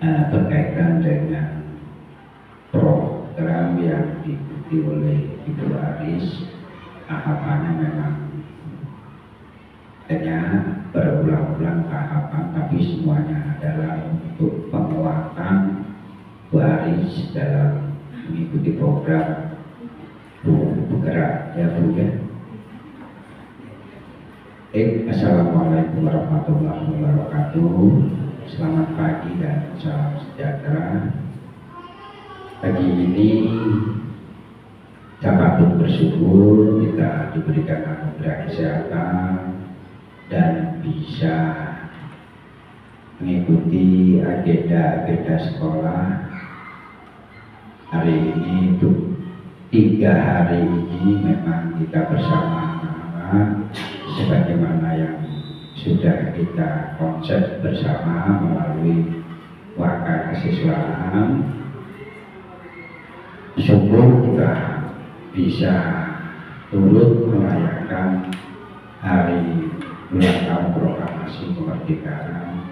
berkaitan dengan program yang diikuti oleh Ibu Aris. Tahapannya memang hanya berulang-ulang tahapan, tapi semuanya adalah untuk penguatan Bu Aris dalam mengikuti program bergerak ya Bu ya. Assalamualaikum warahmatullahi wabarakatuh. Selamat pagi dan salam sejahtera. Pagi ini dapat bersyukur kita diberikan anugerah kesehatan dan bisa mengikuti agenda-agenda sekolah hari ini. Untuk 3 hari ini memang kita bersama anak-anak sebagaimana yang sudah kita konsep bersama melalui Waka Kesiswaan. Syukur kita bisa turut merayakan hari ulang tahun proklamasi kemerdekaan,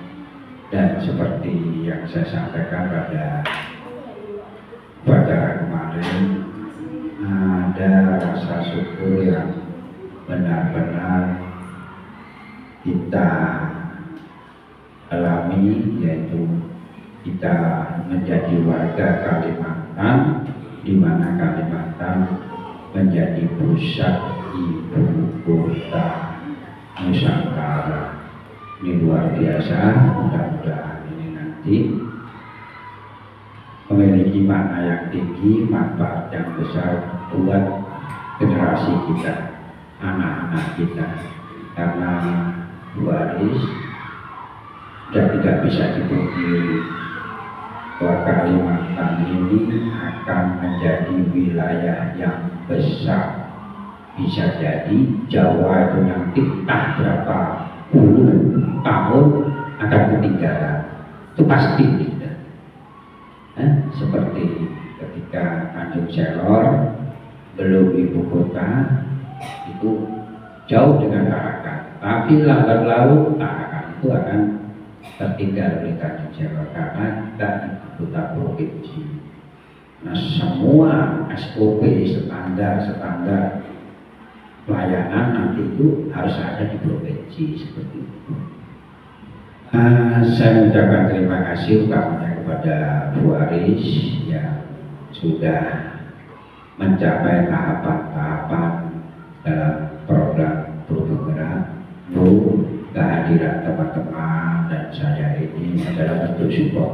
dan seperti yang saya sampaikan pada upacara kemarin, ada rasa syukur yang benar-benar kita alami, yaitu kita menjadi warga Kalimantan, di mana Kalimantan menjadi pusat ibu kota Nusantara. Ini luar biasa. Mudah-mudahan ini nanti memiliki makna yang tinggi, manfaat yang besar buat generasi kita, anak-anak kita. Karena Bu Aris sudah tidak bisa dipungkiri bahwa Kalimantan ini akan menjadi wilayah yang besar. Bisa jadi Jawa itu nanti entah berapa puluh tahun akan ketinggalan. Itu pasti tidak. Seperti ketika Tanjung Selor belum ibu kota, itu jauh dengan Tarakan. Tapi lambat laun Tarakan itu akan tertinggal oleh Tanjung Selor karena kita ibu kota provinsi. Nah, semua SOP standar pelayanan nanti itu harus ada di provinsi seperti itu. Saya mengucapkan terima kasih utamanya kepada Bu Aris yang sudah mencapai tahapan-tahapan dalam program bergerak. Bu, kehadiran teman-teman dan saya ini adalah bentuk support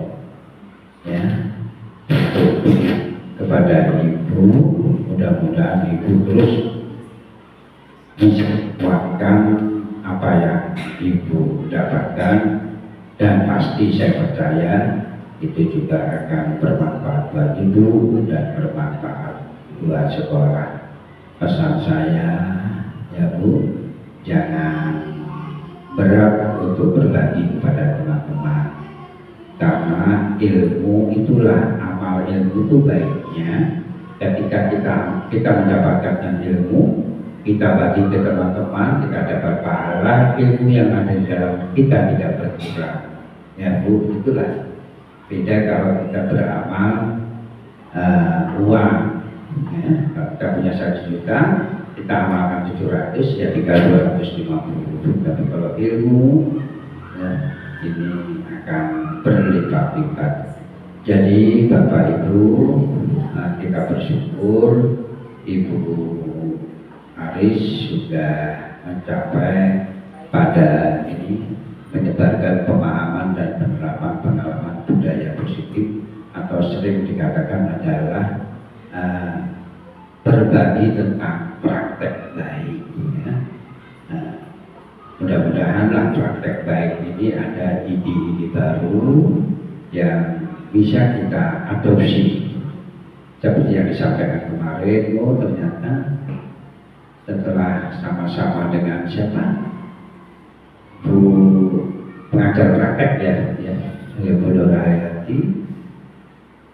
ya, bentuk kepada Ibu. Mudah-mudahan Ibu terus menguatkan apa yang Ibu dapatkan, dan pasti saya percaya itu juga akan bermanfaat buat Ibu dan bermanfaat buat sekolah. Pesan saya ya Bu, jangan berat untuk berbagi kepada teman-teman, karena ilmu itulah amal. Ilmu itu baiknya ketika kita mendapatkan ilmu, kita bagi ke teman-teman, kita dapat pahala. Ilmu yang ada di dalam kita tidak berkurang ya Bu. Itulah beda kalau kita beramal uang ya. Kalau kita punya 1 juta, kita amalkan 700, ya tinggal 250. Tapi kalau ilmu ya, ini akan berlipat-lipat. Jadi Bapak Ibu, kita bersyukur Ibu Aris sudah mencapai pada ini menyebarkan pemahaman dan penerapan pengalaman budaya positif, atau sering dikatakan adalah berbagi tentang praktek baik ya. Mudah-mudahanlah praktek baik ini ada ide-ide baru yang bisa kita adopsi. Seperti yang disampaikan kemarin, ternyata setelah sama-sama dengan siapa? Bu pengajar praktek ya Bu Dora Hayati,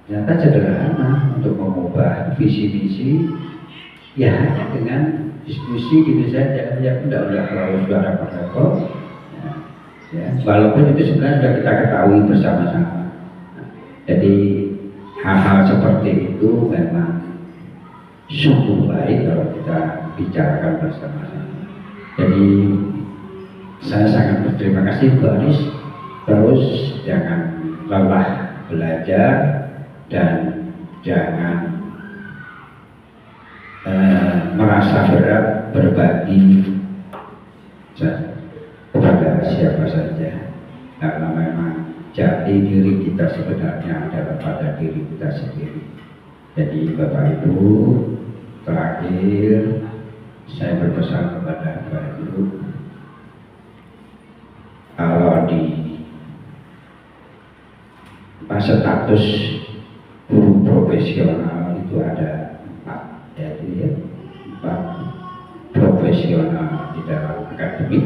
ternyata sederhana untuk mengubah visi misi ya hanya dengan diskusi gitu saja ya, tidak terlalu suara pokok ya, walaupun itu sebenarnya sudah kita ketahui bersama-sama. Jadi hal-hal seperti itu memang sungguh baik kalau kita bicarakan bersama-sama. Jadi saya sangat berterima kasih Bu Aris, terus jangan lelah belajar dan jangan merasa berat berbagi kepada siapa saja, karena memang jati diri kita sebenarnya adalah pada diri kita sendiri. Jadi Bapak Ibu, terakhir saya berpesan kepada Bapak Ibu, kalau di status guru profesional itu ada 4, yaitu ya 4: profesional di dalam akademik,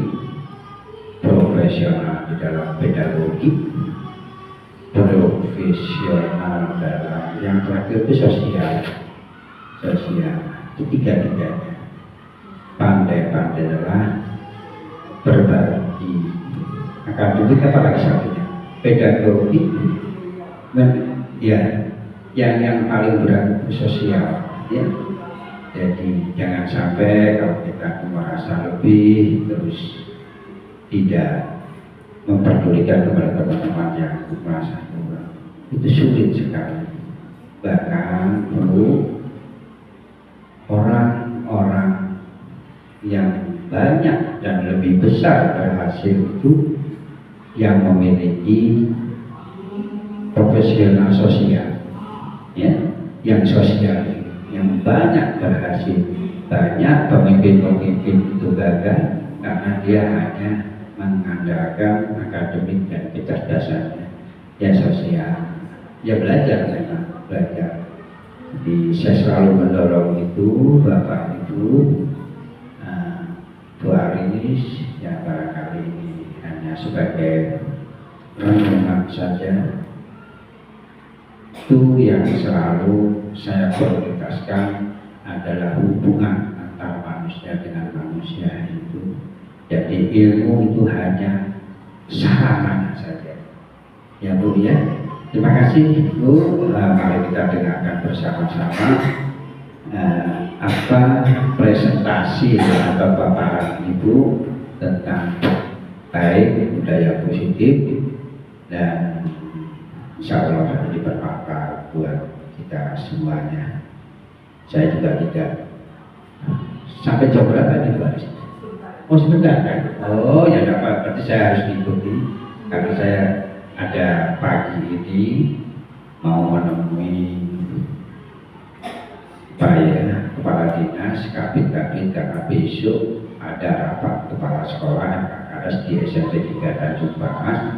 profesional di dalam pedagogi, profesional dalam yang terakhir itu sosial. Ketiga-tiganya pandai-pandailah berbagi. Akademik apalagi satunya, pedagogi, dan ya yang paling berat itu sosial, ya. Jadi jangan sampai kalau kita merasa lebih terus tidak memperdulikan kepada teman-teman yang merasa kurang. Itu sulit sekali. Bahkan perlu orang-orang yang banyak dan lebih besar berhasil itu yang memiliki profesional sosial, ya, yang sosial, yang banyak berhasil. Banyak pemimpin-pemimpin itu gagal karena dia hanya mengandalkan akademik dan kecerdasannya, ya sosial, ya belajar, memang belajar. Jadi saya selalu mendorong itu Bapak Ibu, Bu Aris, ya barangkali ini hanya sebagai renungan saja. Itu yang selalu saya prioritaskan adalah hubungan antara manusia dengan manusia itu. Jadi ilmu itu hanya sarana saja, ya Bu ya. Terima kasih Bu. Mari kita dengarkan bersama-sama apa presentasi atau paparan Ibu tentang baik budaya positif, dan insya Allah ini bermanfaat buat kita semuanya. Saya juga tidak sampai jam berapa nih Pak? Oh sebentar kan? Oh ya tidak apa, berarti saya harus mengikuti karena saya ada pagi ini mau menemui Pak ya, Kepala Dinas, Kabit, karena besok ada rapat kepala sekolah harus di SMP 3 Tanjung Paas.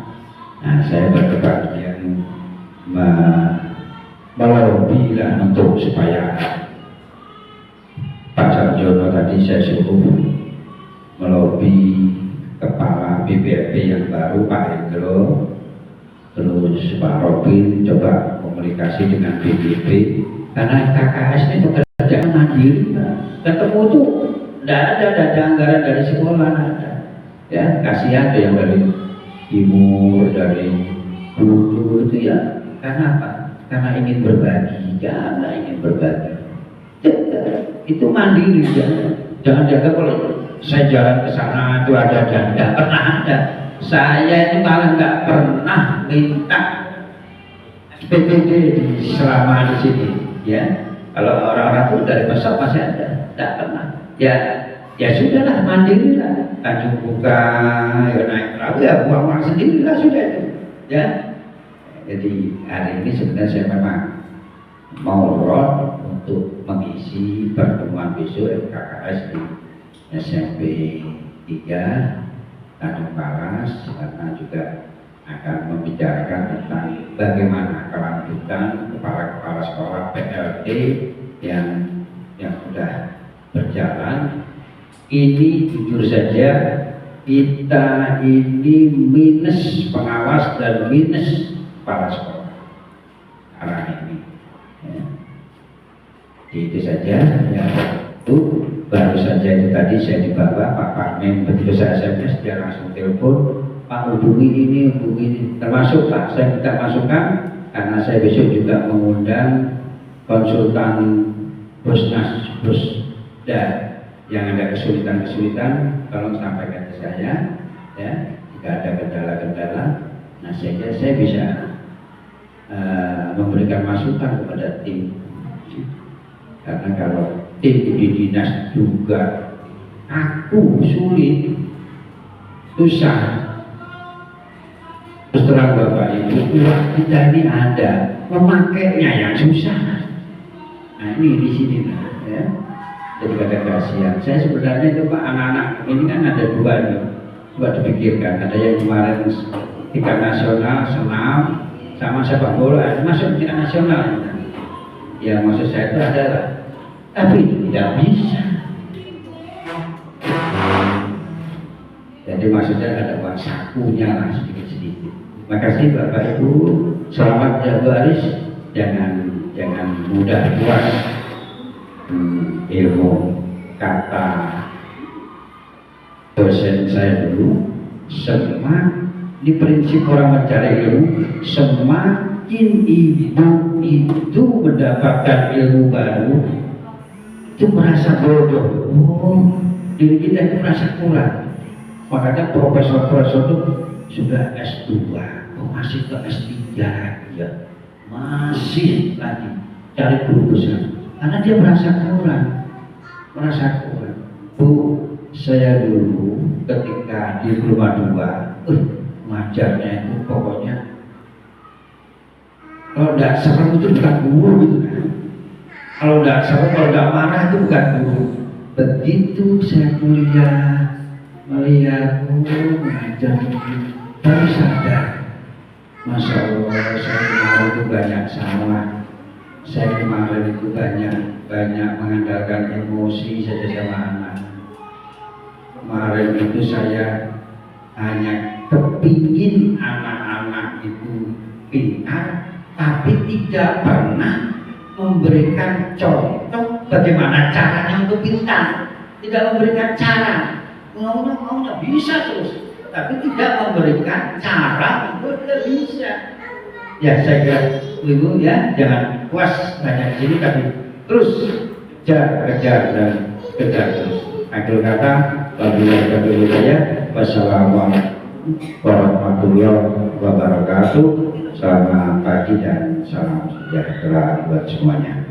Nah saya berkebagian melobi lah untuk supaya Pak Sarjono tadi saya suruh melobi kepala BPRP yang baru Pak Hendro, terus Pak Robin coba komunikasi dengan BPP, karena KKS itu kerjaan mandiri, ketemu tuh tidak ada anggaran dari sekolah, ada ya, kasihan tuh yang dari timur, dari Budu itu ya. Karena apa? Karena ingin berbagi, karena ingin berbagi. Itu mandiri ya. Jangan jaga kalau saya jalan ke sana itu ada dan nggak pernah ada. Saya itu malah nggak pernah minta PPD selama di sini, ya. Kalau orang-orang itu dari besok masih ada, nggak pernah. Ya sudahlah, mandiri lah. Tanjung buka, ya naik perahu, ya buang uang sendiri lah sudah itu, ya. Jadi hari ini sebenarnya saya memang mau road untuk mengisi pertemuan besok KKS di SMP 3 Tanjung Paas, karena juga akan membicarakan tentang bagaimana kelanjutan kepala-kepala sekolah PLT yang sudah berjalan. Ini jujur saja kita ini minus pengawas dan minus kepala sekolah arah ini, ya. Itu saja ya. Itu baru saja itu tadi saya dibawa Pak Parmen, begitu saya SMS dia langsung telepon, Pak hubungi ini, termasuk Pak saya minta masukan karena saya besok juga mengundang konsultan Busda yang ada kesulitan-kesulitan, tolong sampaikan ke saya ya, jika ada kendala-kendala. Nah, sehingga saya bisa memberikan masukan kepada tim, karena kalau tim di dinas juga aku sulit, susah. Terus terang Bapak Ibu, uang kita ini ada, memakainya yang susah. Nah ini di sini ya. Jadi kadang kasihan. Saya sebenarnya itu Pak, anak-anak ini kan ada dua nih, dua dipikirkan. Ada yang kemarin tingkat nasional senam sama sepak bola, masuk tingkat nasional. Ya maksud saya itu adalah, tapi tidak bisa. Jadi maksudnya ada uang sakunya lah sedikit-sedikit. Terima kasih Bapak Ibu, selamat ya Bu Aris. Jangan mudah puas. Ilmu kata dosen saya dulu, di prinsip orang mencari ilmu, semakin ibu itu mendapatkan ilmu baru, itu merasa bodoh. Oh, diri kita itu merasa kurang. Makanya profesor-profesor itu sudah S2, masih ke S3 ya, masih lagi cari guru besar, karena dia merasa kurang. Bu, saya dulu ketika di rumah dua, ngajarnya itu pokoknya kalau tidak serem itu bukan guru gitu kan. Kalau tidak serem, kalau tidak marah itu bukan guru. Begitu saya kuliah, melihat mengajar, baru sadar, Masya Allah, saya kemarin itu banyak salah. Saya kemarin itu banyak mengandalkan emosi saja sama anak. Kemarin itu saya hanya kepingin anak-anak itu pintar, tapi tidak pernah memberikan contoh bagaimana caranya untuk pintar. Tidak memberikan cara. Maunya bisa terus, tapi tidak memberikan cara untuk tidak bisa. Ya saya kira Ibu ya, jangan puas hanya di sini, tapi terus kejar dan kejar terus. Akhir kata, wabillahi saya, wassalamualaikum warahmatullahi wabarakatuh. Selamat pagi dan salam sejahtera buat semuanya.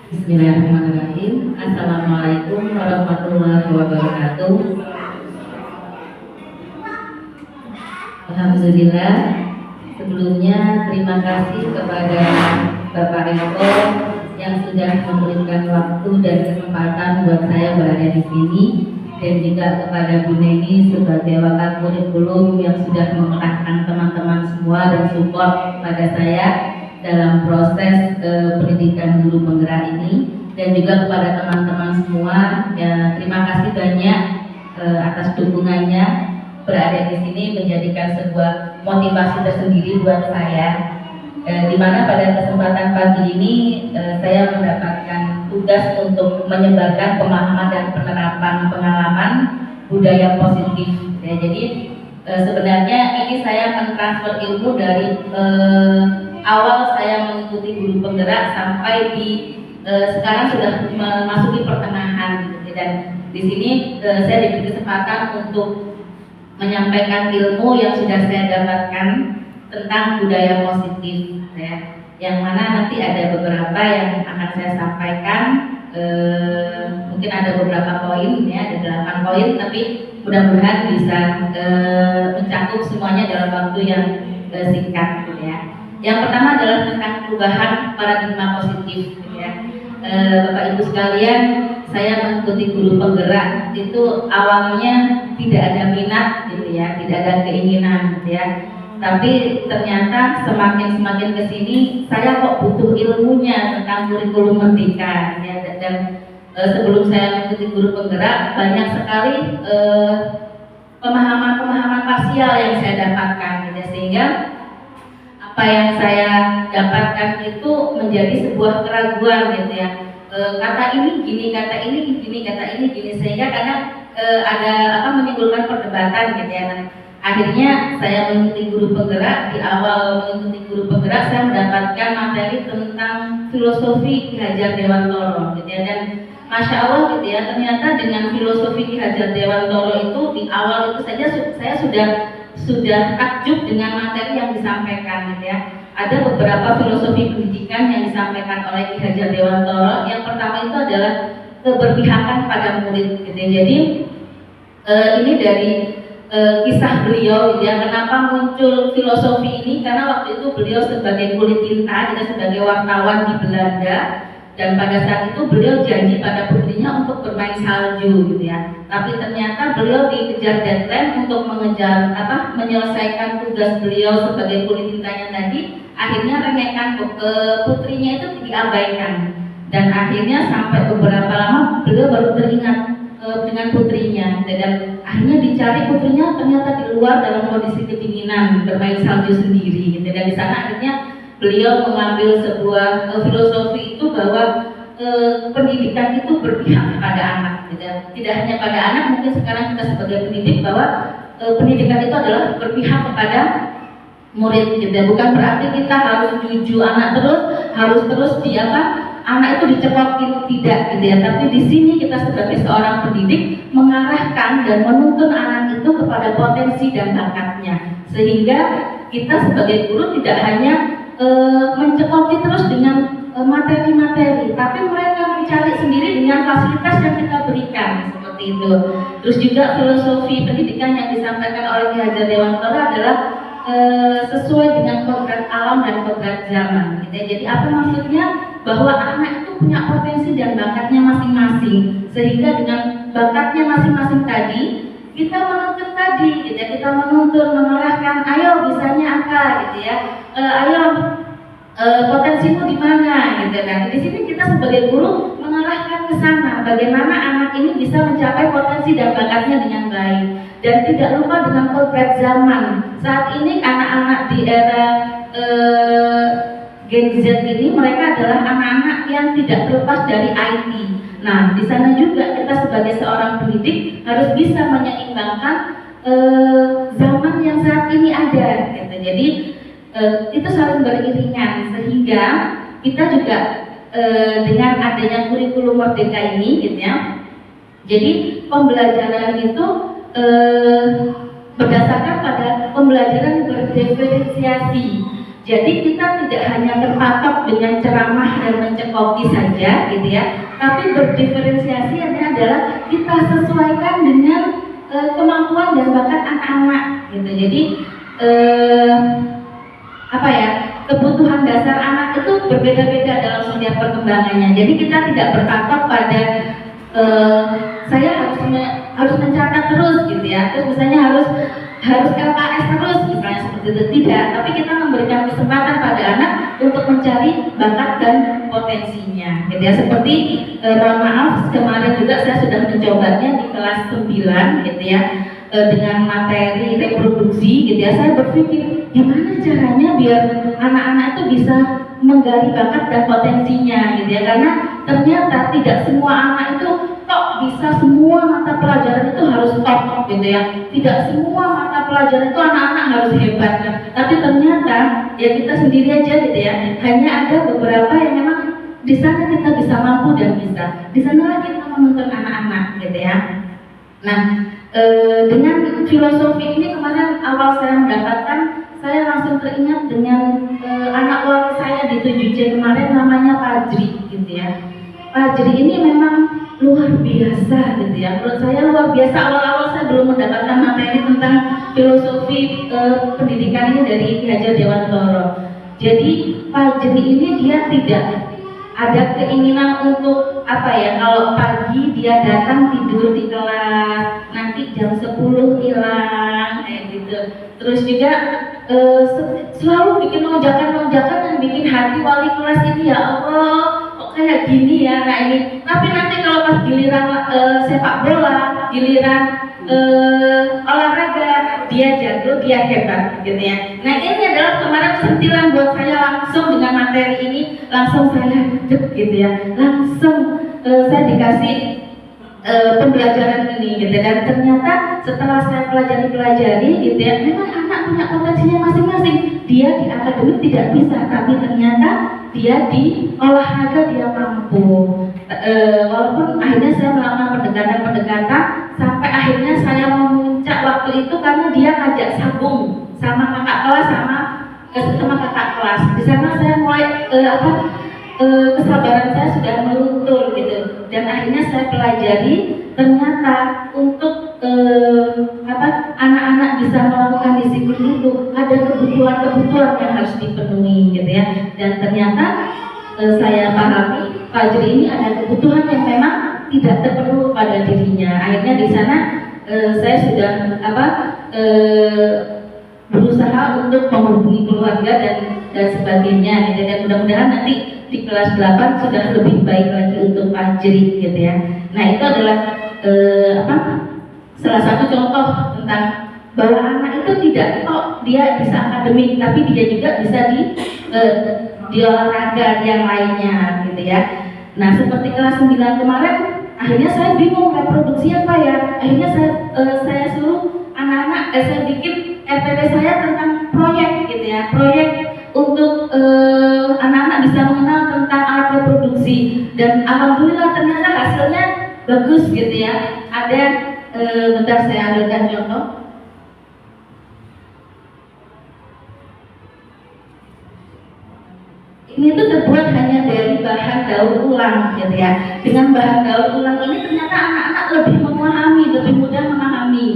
Bismillahirrahmanirrahim. Assalamualaikum warahmatullahi wabarakatuh. Alhamdulillah. Sebelumnya terima kasih kepada Bapak Eko yang sudah memberikan waktu dan kesempatan buat saya berada di sini, dan juga kepada Bu Neni sebagai wakil kurikulum yang sudah mengerahkan teman-teman semua dan support pada saya dalam proses pendidikan guru penggerak ini, dan juga kepada teman-teman semua ya, terima kasih banyak atas dukungannya. Berada di sini menjadikan sebuah motivasi tersendiri buat saya, di mana pada kesempatan pagi ini saya mendapatkan tugas untuk menyebarkan pemahaman dan penerapan pengalaman budaya positif ya. Jadi sebenarnya ini saya mentransfer ilmu dari awal saya mengikuti guru penggerak sampai di sekarang sudah memasuki pertengahan gitu. Dan di sini saya diberi kesempatan untuk menyampaikan ilmu yang sudah saya dapatkan tentang budaya positif ya, yang mana nanti ada beberapa yang akan saya sampaikan. Mungkin ada beberapa poin ya, ada 8 poin, tapi mudah-mudahan bisa mencakup semuanya dalam waktu yang singkat gitu ya. Yang pertama adalah tentang perubahan paradigma positif gitu ya. Bapak Ibu sekalian, saya mengikuti guru penggerak itu awalnya tidak ada minat gitu ya, tidak ada keinginan gitu ya. Tapi ternyata semakin kesini saya kok butuh ilmunya tentang kurikulum merdeka ya. Dan sebelum saya mengikuti guru penggerak, banyak sekali pemahaman parsial yang saya dapatkan gitu, sehingga apa yang saya dapatkan itu menjadi sebuah keraguan gitu ya. Kata ini gini, kata ini gini, kata ini gini, sehingga kadang ada menimbulkan perdebatan gitu ya. Akhirnya saya mengikuti guru penggerak. Di awal mengikuti guru penggerak saya mendapatkan materi tentang filosofi Ki Hajar Dewantoro gitu ya. Dan Masya Allah gitu ya, ternyata dengan filosofi Ki Hajar Dewantoro itu di awal itu saja saya sudah takjub dengan materi yang disampaikan gitu ya. Ada beberapa filosofi pendidikan yang disampaikan oleh Ki Hajar Dewantoro. Yang pertama itu adalah keberpihakan pada murid gitu ya. Jadi ini dari kisah beliau gitu ya. Kenapa muncul filosofi ini? Karena waktu itu beliau sebagai kulit tinta, kita sebagai wartawan di Belanda, dan pada saat itu beliau janji pada putrinya untuk bermain salju gitu ya. Tapi ternyata beliau dikejar deadline untuk menyelesaikan tugas beliau sebagai kulit tintanya tadi. Akhirnya rengekan putrinya itu diabaikan, dan akhirnya sampai beberapa lama beliau baru teringat dengan putrinya, dan akhirnya dicari putrinya ternyata di luar dalam kondisi kedinginan bermain salju sendiri gitu. Dan di sana akhirnya beliau mengambil sebuah filosofi itu bahwa pendidikan itu berpihak kepada anak gitu. Tidak hanya pada anak, mungkin sekarang kita sebagai pendidik bahwa pendidikan itu adalah berpihak kepada murid gitu. Bukan berarti kita harus juju anak harus terus anak itu dicekokin, tidak gitu ya. Tapi di sini kita sebagai seorang pendidik mengarahkan dan menuntun anak itu kepada potensi dan bakatnya, sehingga kita sebagai guru tidak hanya mencekoki terus dengan materi-materi, tapi mereka mencari sendiri dengan fasilitas yang kita berikan seperti itu. Terus juga filosofi pendidikan yang disampaikan oleh Ki Hajar Dewantoro adalah sesuai dengan kodrat alam dan kodrat zaman gitu ya. Jadi apa maksudnya? Bahwa anak itu punya potensi dan bakatnya masing-masing, sehingga dengan bakatnya masing-masing tadi kita menuntun tadi gitu ya, kita menuntun, mengarahkan, ayo bisanya apa gitu ya, ayo potensimu di mana gitu kan. Di sini kita sebagai guru mengarahkan ke sana, bagaimana anak ini bisa mencapai potensi dan bakatnya dengan baik. Dan tidak lupa dengan kodrat zaman. Saat ini anak-anak di era Gen Z ini, mereka adalah anak-anak yang tidak terlepas dari IT. Nah, di sana juga kita sebagai seorang pendidik harus bisa menyeimbangkan zaman yang saat ini ada gitu. Jadi itu saling beriringan, sehingga kita juga dengan adanya kurikulum merdeka ini gitu ya. Jadi pembelajaran itu berdasarkan pada pembelajaran berdiferensiasi. Jadi kita tidak hanya terpatok dengan ceramah dan mencekoki saja gitu ya, tapi berdiferensiasi adalah kita sesuaikan dengan kemampuan dan bakat anak-anak gitu. Jadi kebutuhan dasar anak itu berbeda-beda dalam setiap perkembangannya. Jadi kita tidak berpatok pada saya harus mencatat terus gitu ya, terus misalnya harus LKS terus misalnya seperti itu, tidak. Tapi kita memberikan kesempatan pada anak untuk mencari bakat dan potensinya gitu ya. Seperti mohon maaf, kemarin juga saya sudah mencobanya di kelas 9 gitu ya, dengan materi reproduksi gitu ya. Saya berpikir gimana caranya biar anak-anak itu bisa menggali bakat dan potensinya gitu ya, karena ternyata tidak semua anak itu bisa semua mata pelajaran itu harus top gitu ya. Tidak semua mata pelajaran itu anak-anak harus hebat, tapi ternyata ya kita sendiri aja gitu ya, hanya ada beberapa yang memang di sana kita bisa mampu dan bisa, di sana kita menuntun anak-anak gitu ya. Nah, dengan filosofi ini kemarin awal saya mendapatkan, saya langsung teringat dengan anak wali saya di 7C kemarin, namanya Fajri gitu ya. Fajri ini memang luar biasa gitu ya. Menurut saya luar biasa. Awal-awal saya belum mendapatkan materi tentang filosofi pendidikan ini dari Ki Hajar Dewantoro. Jadi Fajri ini dia tidak ada keinginan untuk kalau pagi dia datang tidur di kelas, nanti jam 10 hilang kayak gitu. Terus juga selalu bikin lonjakan-lonjakan yang bikin hati wali kelas ini, ya Allah kok kayak gini ya anak ini. Tapi nanti kalau pas giliran sepak bola, giliran olahraga, dia jago, dia hebat gitu ya. Nah, ini adalah kemarin sentilan buat saya, langsung dengan materi ini langsung saya dek gitu ya, langsung saya dikasih pembelajaran ini gitu. Dan ternyata setelah saya pelajari gitu ya, memang anak punya potensinya masing-masing. Dia di akademik tidak bisa, tapi ternyata dia di olahraga dia mampu. Walaupun akhirnya saya melakukan pendekatan sampai akhirnya saya memuncak waktu itu karena dia ngajak sabung sama kakak kelas sama kakak kelas. Di sana saya mulai kesabaran saya sudah meluntur gitu, dan akhirnya saya pelajari ternyata untuk anak-anak bisa melakukan disiplin itu ada kebutuhan yang harus dipenuhi gitu ya, dan ternyata saya pahami Fajri ini ada kebutuhan yang memang tidak terpenuhi pada dirinya. Akhirnya di sana saya sudah berusaha untuk menghubungi keluarga dan sebagainya gitu, dan mudah-mudahan nanti di kelas 8 sudah lebih baik lagi untuk Fajri gitu ya. Nah, itu adalah salah satu contoh tentang bahwa anak itu tidak kok dia bisa akademik, tapi dia juga bisa di olahraga yang lainnya gitu ya. Nah, seperti kelas 9 kemarin, akhirnya saya bingung reproduksi apa ya. Akhirnya saya suruh anak-anak, saya bikin RPP saya tentang proyek gitu ya, proyek untuk anak-anak bisa mengenal tentang alat reproduksi, dan alhamdulillah ternyata hasilnya bagus gitu ya. Ada bentar saya ambilkan contoh. Ini tuh terbuat hanya dari bahan daur ulang gitu ya. Dengan bahan daur ulang ini ternyata anak-anak lebih memahami, lebih mudah memahami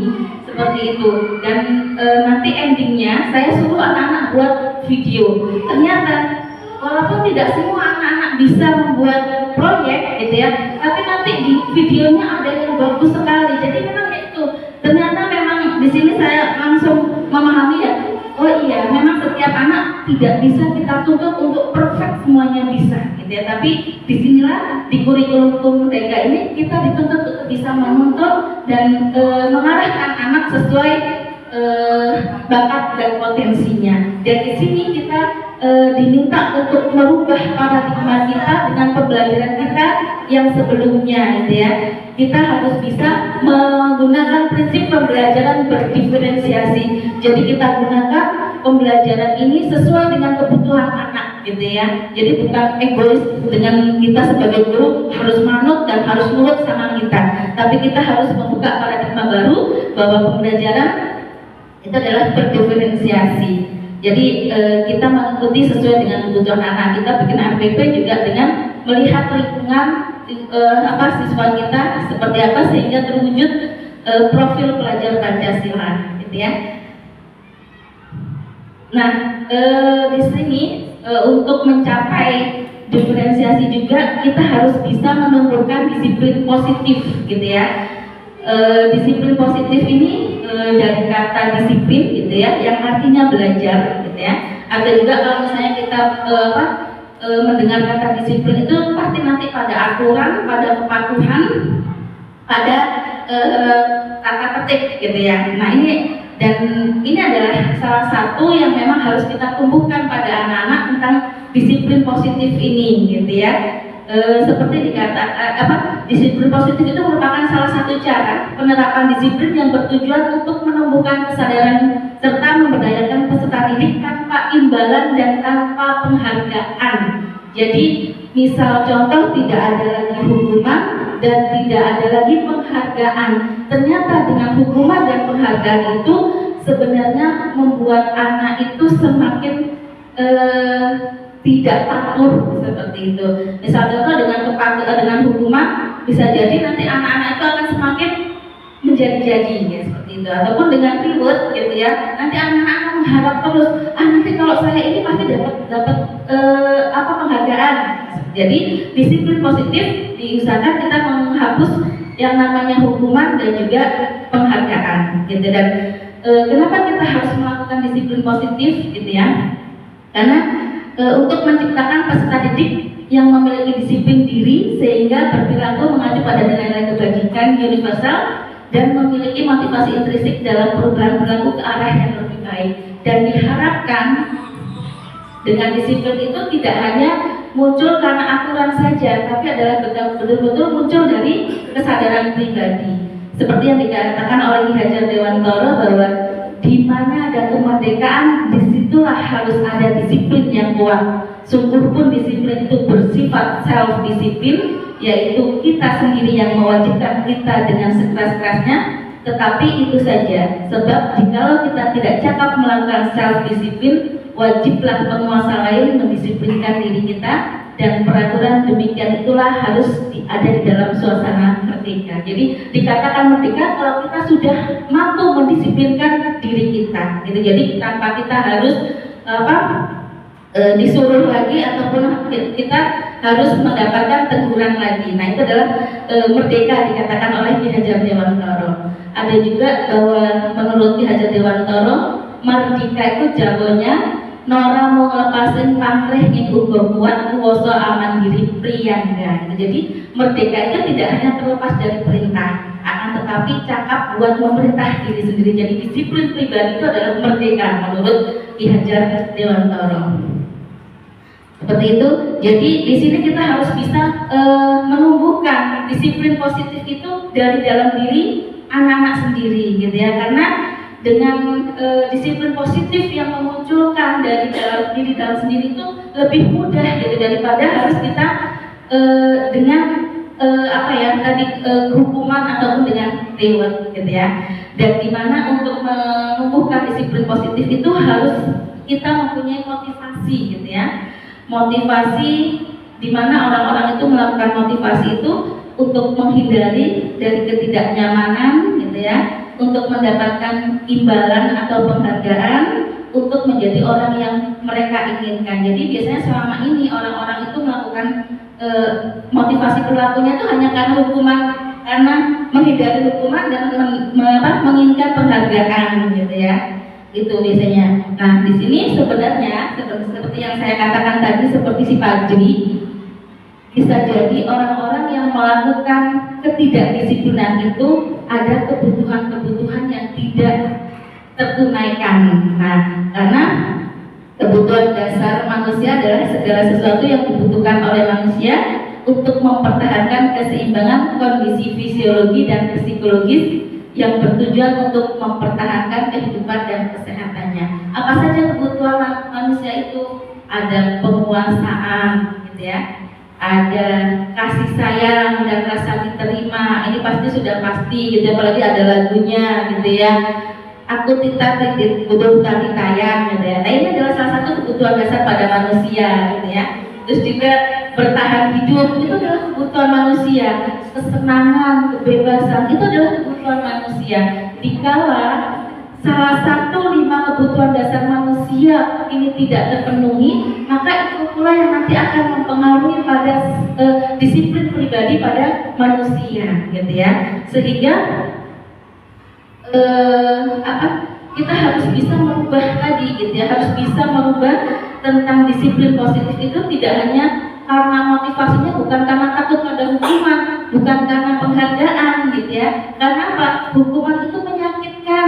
seperti itu. Dan nanti endingnya saya suruh anak-anak buat video. Ternyata walaupun tidak semua anak-anak bisa membuat proyek gitu ya, tapi nanti di videonya ada yang bagus sekali. Jadi memang itu ternyata memang di sini saya langsung memahami ya. Oh iya, memang setiap anak tidak bisa kita tuntut untuk perfect semuanya bisa gitu ya. Tapi disinilah di kurikulum Merdeka ini kita dituntut untuk bisa menuntut dan mengarahkan anak sesuai bakat dan potensinya. Dan di sini kita diminta untuk merubah paradigma kita dengan pembelajaran kita yang sebelumnya gitu ya. Kita harus bisa menggunakan prinsip pembelajaran berdiferensiasi. Jadi kita gunakan pembelajaran ini sesuai dengan kebutuhan anak gitu ya. Jadi bukan egois dengan kita sebagai guru harus manut dan harus nurut sama kita, tapi kita harus membuka paradigma baru bahwa pembelajaran itu adalah berdiferensiasi. Jadi kita mengikuti sesuai dengan kebutuhan anak. Kita bikin RPP juga dengan melihat lingkungan siswa kita seperti apa sehingga terwujud profil pelajar Pancasila gitu ya. Nah, di sini untuk mencapai diferensiasi juga kita harus bisa menumbuhkan disiplin positif gitu ya. Disiplin positif ini dari kata disiplin gitu ya, yang artinya belajar gitu ya. Ada juga kalau misalnya kita mendengar kata disiplin itu pasti nanti pada aturan, pada kepatuhan, pada tata tertib gitu ya. Nah ini adalah salah satu yang memang harus kita tumbuhkan pada anak-anak tentang disiplin positif ini gitu ya. Seperti dikatakan disiplin positif itu merupakan salah satu cara penerapan disiplin yang bertujuan untuk menumbuhkan kesadaran serta memberdayakan peserta didik tanpa imbalan dan tanpa penghargaan. Jadi misal contoh, tidak ada lagi hukuman dan tidak ada lagi penghargaan. Ternyata dengan hukuman dan penghargaan itu sebenarnya membuat anak itu semakin tidak patuh seperti itu. Misal contoh dengan hukuman bisa jadi nanti anak-anak itu akan semakin menjadi-jadi ya, seperti itu. Ataupun dengan reward gitu ya, nanti anak-anak akan mengharap terus, nanti kalau saya ini pasti dapat penghargaan. Jadi disiplin positif diusahakan kita menghapus yang namanya hukuman dan juga penghargaan gitu. Dan kenapa kita harus melakukan disiplin positif gitu ya? Karena untuk menciptakan peserta didik yang memiliki disiplin diri sehingga berperilaku mengacu pada nilai-nilai kebajikan universal dan memiliki motivasi intrinsik dalam perubahan perilaku ke arah yang lebih baik. Dan diharapkan dengan disiplin itu tidak hanya muncul karena aturan saja, tapi adalah betul-betul muncul dari kesadaran pribadi. seperti yang dikatakan oleh Ki Hajar Dewantara bahwa di mana ada kemerdekaan, disitulah harus ada disiplin yang kuat. Sungguh pun disiplin itu bersifat self disiplin, yaitu kita sendiri yang mewajibkan kita dengan sekeras-kerasnya. Tetapi itu saja, sebab jikalau kita tidak cakap melakukan self disiplin, wajiblah penguasa lain mendisiplinkan diri kita, dan peraturan demikian itulah harus ada di dalam suasana merdeka. Jadi dikatakan merdeka kalau kita sudah mampu mendisiplinkan diri kita, gitu. Jadi tanpa kita harus disuruh lagi ataupun kita harus mendapatkan teguran lagi. Nah, itu adalah merdeka dikatakan oleh Ki Hajar Dewantara. Ada juga bahwa menurut Ki Hajar Dewantara, merdeka itu jagonya Nora mau ngelepasin pamrih ing uga kuat kuwasa aman diri priyangga. Jadi merdeka itu tidak hanya terlepas dari perintah, akan tetapi cakap buat memerintah diri sendiri. Jadi disiplin pribadi itu adalah merdeka menurut Ki Hajar Dewantara. Seperti itu. Jadi di sini kita harus bisa menumbuhkan disiplin positif itu dari dalam diri anak-anak sendiri, gitu ya. Karena dengan disiplin positif yang memunculkan dari dalam diri dalam sendiri itu lebih mudah, gitu, daripada harus kita dengan hukuman ataupun dengan reward, gitu ya. Dan dimana untuk menumbuhkan disiplin positif itu harus kita mempunyai motivasi, gitu ya. Motivasi dimana orang-orang itu melakukan motivasi itu untuk menghindari dari ketidaknyamanan, gitu ya, untuk mendapatkan imbalan atau penghargaan, untuk menjadi orang yang mereka inginkan. Jadi biasanya selama ini orang-orang itu melakukan motivasi perilakunya itu hanya karena hukuman, karena menghindari hukuman dan menginginkan penghargaan, gitu ya. Itu biasanya. Nah, di sini sebenarnya seperti yang saya katakan tadi, seperti si Fajri, bisa jadi orang-orang yang melakukan ketidakdisiplinan itu ada kebutuhan-kebutuhan yang tidak tertunaikan. Nah, karena kebutuhan dasar manusia adalah segala sesuatu yang dibutuhkan oleh manusia untuk mempertahankan keseimbangan kondisi fisiologi dan psikologis yang bertujuan untuk mempertahankan kehidupan dan kesehatannya. Apa saja kebutuhan manusia itu? Ada penguasaan, gitu ya. Ada kasih sayang dan rasa diterima. Ini pasti sudah pasti, gitu. Apalagi ada lagunya, gitu ya. Aku tita titit butuh tadi tayang, gitu ya. Nah, ini adalah salah satu kebutuhan dasar pada manusia, gitu ya. Terus juga bertahan hidup itu adalah kebutuhan manusia. Kesenangan, kebebasan itu adalah kebutuhan manusia. Dikala salah satu 5 kebutuhan dasar manusia ini tidak terpenuhi, maka itu pula yang nanti akan mempengaruhi pada disiplin pribadi pada manusia, gitu ya. Sehingga kita harus bisa merubah tadi, gitu ya, harus bisa merubah tentang disiplin positif itu tidak hanya karena motivasinya bukan karena takut pada hukuman, bukan karena penghargaan, gitu ya. Karena apa? Hukuman itu menyakitkan,